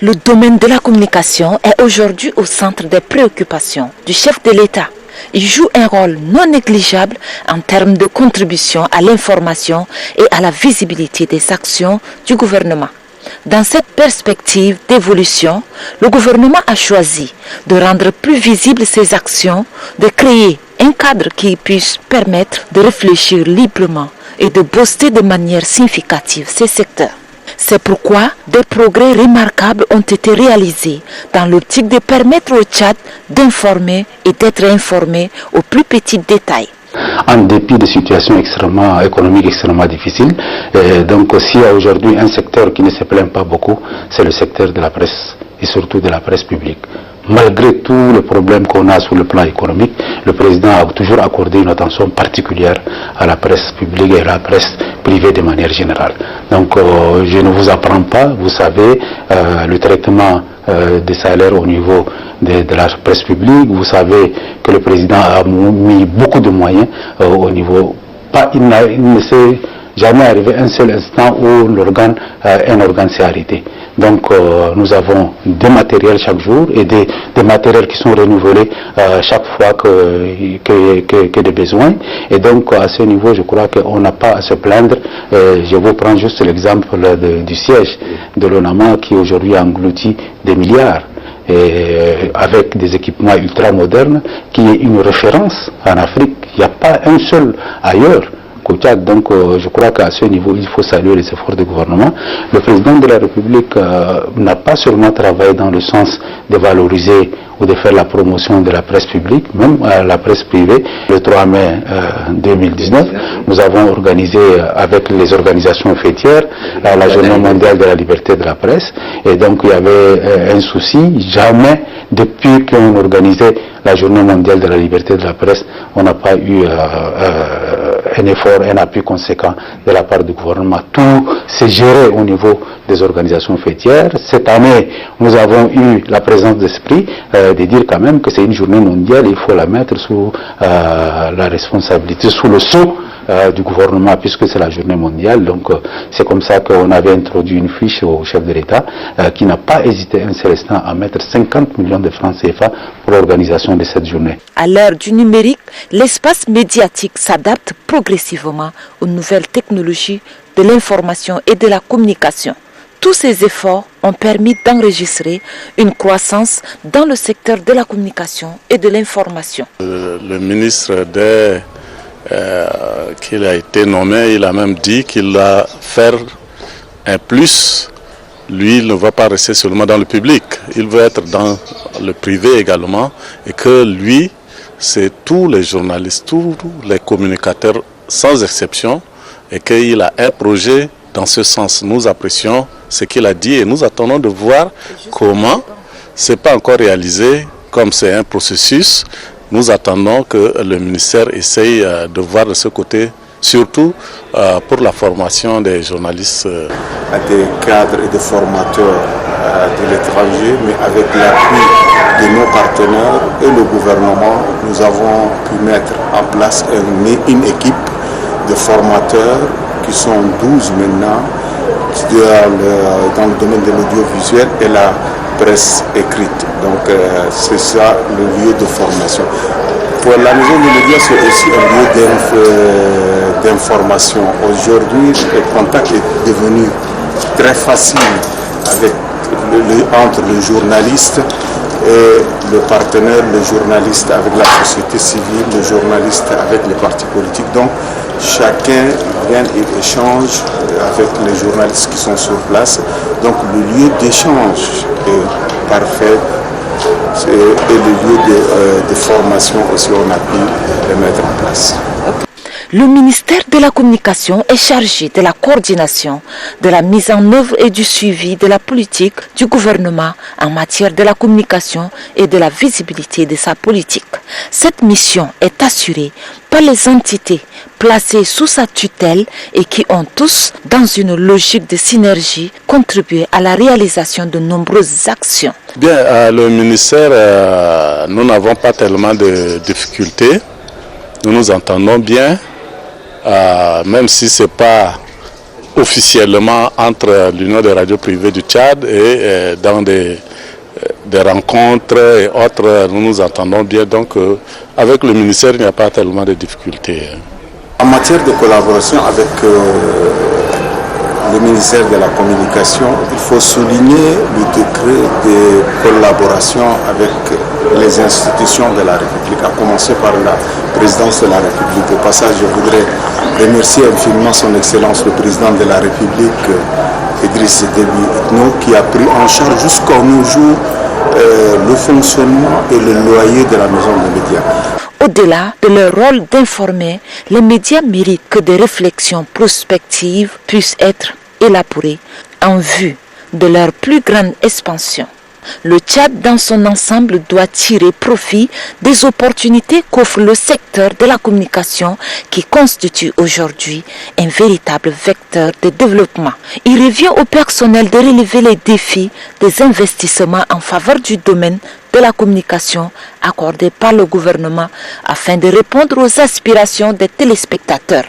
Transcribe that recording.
Le domaine de la communication est aujourd'hui au centre des préoccupations du chef de l'État. Il joue un rôle non négligeable en termes de contribution à l'information et à la visibilité des actions du gouvernement. Dans cette perspective d'évolution, le gouvernement a choisi de rendre plus visibles ses actions, de créer un cadre qui puisse permettre de réfléchir librement et de booster de manière significative ces secteurs. C'est pourquoi des progrès remarquables ont été réalisés dans l'optique de permettre au Tchad d'informer et d'être informé aux plus petits détails. En dépit de situations économiques extrêmement difficiles, donc s'il y a aujourd'hui un secteur qui ne se plaint pas beaucoup, c'est le secteur de la presse et surtout de la presse publique. Malgré tous les problèmes qu'on a sur le plan économique, le président a toujours accordé une attention particulière à la presse publique et à la presse privée de manière générale. Donc je ne vous apprends pas, vous savez, le traitement des salaires au niveau de la presse publique, vous savez que le président a mis beaucoup de moyens au niveau, il ne s'est jamais arrivé un seul instant où un organe s'est arrêté. Donc nous avons des matériels chaque jour et des matériels qui sont renouvelés chaque fois que des besoins. Et donc à ce niveau, je crois qu'on n'a pas à se plaindre. Je vous prends juste l'exemple du siège de l'ONAMA qui aujourd'hui engloutit des milliards. Et avec des équipements ultra modernes, qui est une référence en Afrique. Il n'y a pas un seul ailleurs. Donc je crois qu'à ce niveau, il faut saluer les efforts du gouvernement. Le président de la République n'a pas seulement travaillé dans le sens de valoriser ou de faire la promotion de la presse publique, même la presse privée. Le 3 mai 2019, nous avons organisé avec les organisations fêtières la Journée mondiale de la liberté de la presse. Et donc il y avait un souci, jamais depuis qu'on organisait la Journée mondiale de la liberté de la presse, on n'a pas eu un effort, un appui conséquent de la part du gouvernement. Tout s'est géré au niveau des organisations fêtières. Cette année, nous avons eu la présence d'esprit de dire quand même que c'est une journée mondiale, il faut la mettre sous la responsabilité, sous le sceau du gouvernement, puisque c'est la journée mondiale. Donc c'est comme ça qu'on avait introduit une fiche au chef de l'État qui n'a pas hésité un seul instant à mettre 50 millions de francs CFA pour l'organisation de cette journée. À l'heure du numérique, l'espace médiatique s'adapte progressivement aux nouvelles technologies de l'information et de la communication. Tous ces efforts ont permis d'enregistrer une croissance dans le secteur de la communication et de l'information. Le ministre, dès qu'il a été nommé, il a même dit qu'il va faire un plus. Lui, il ne va pas rester seulement dans le public, il veut être dans le privé également, et que lui, c'est tous les journalistes, tous les communicateurs sans exception, et qu'il a un projet dans ce sens. Nous apprécions ce qu'il a dit et nous attendons de voir comment. Ce n'est pas encore réalisé, comme c'est un processus. Nous attendons que le ministère essaye de voir de ce côté, surtout pour la formation des journalistes. À des cadres et des formateurs de l'étranger, mais avec l'appui de nos partenaires et le gouvernement, nous avons pu mettre en place une équipe de formateurs qui sont 12 maintenant dans le domaine de l'audiovisuel et la presse écrite. Donc c'est ça le lieu de formation. Pour la maison de médias, c'est aussi un lieu d'information. Aujourd'hui, le contact est devenu très facile entre le journaliste et le partenaire, le journaliste avec la société civile, le journaliste avec les partis politiques. Donc chacun vient et échange avec les journalistes qui sont sur place. Donc le lieu d'échange est parfait et le lieu de formation aussi on a pu le mettre en place. Le ministère de la Communication est chargé de la coordination, de la mise en œuvre et du suivi de la politique du gouvernement en matière de la communication et de la visibilité de sa politique. Cette mission est assurée par les entités placées sous sa tutelle et qui ont tous, dans une logique de synergie, contribué à la réalisation de nombreuses actions. Bien, le ministère, nous n'avons pas tellement de difficultés. Nous nous entendons bien. Même si ce n'est pas officiellement entre l'Union des radios privées du Tchad et dans des rencontres et autres, nous nous entendons bien. Donc avec le ministère, il n'y a pas tellement de difficultés. En matière de collaboration avec le ministère de la Communication, il faut souligner le degré de collaboration avec les institutions de la République, à commencer par la présidence de la République. Au passage, je voudrais remercier infiniment son Excellence le président de la République, Idriss Déby Itno, qui a pris en charge jusqu'à nos jours le fonctionnement et le loyer de la maison des médias. Au-delà de leur rôle d'informer, les médias méritent que des réflexions prospectives puissent être élaborées en vue de leur plus grande expansion. Le Tchad dans son ensemble doit tirer profit des opportunités qu'offre le secteur de la communication qui constitue aujourd'hui un véritable vecteur de développement. Il revient au personnel de relever les défis des investissements en faveur du domaine de la communication accordés par le gouvernement afin de répondre aux aspirations des téléspectateurs.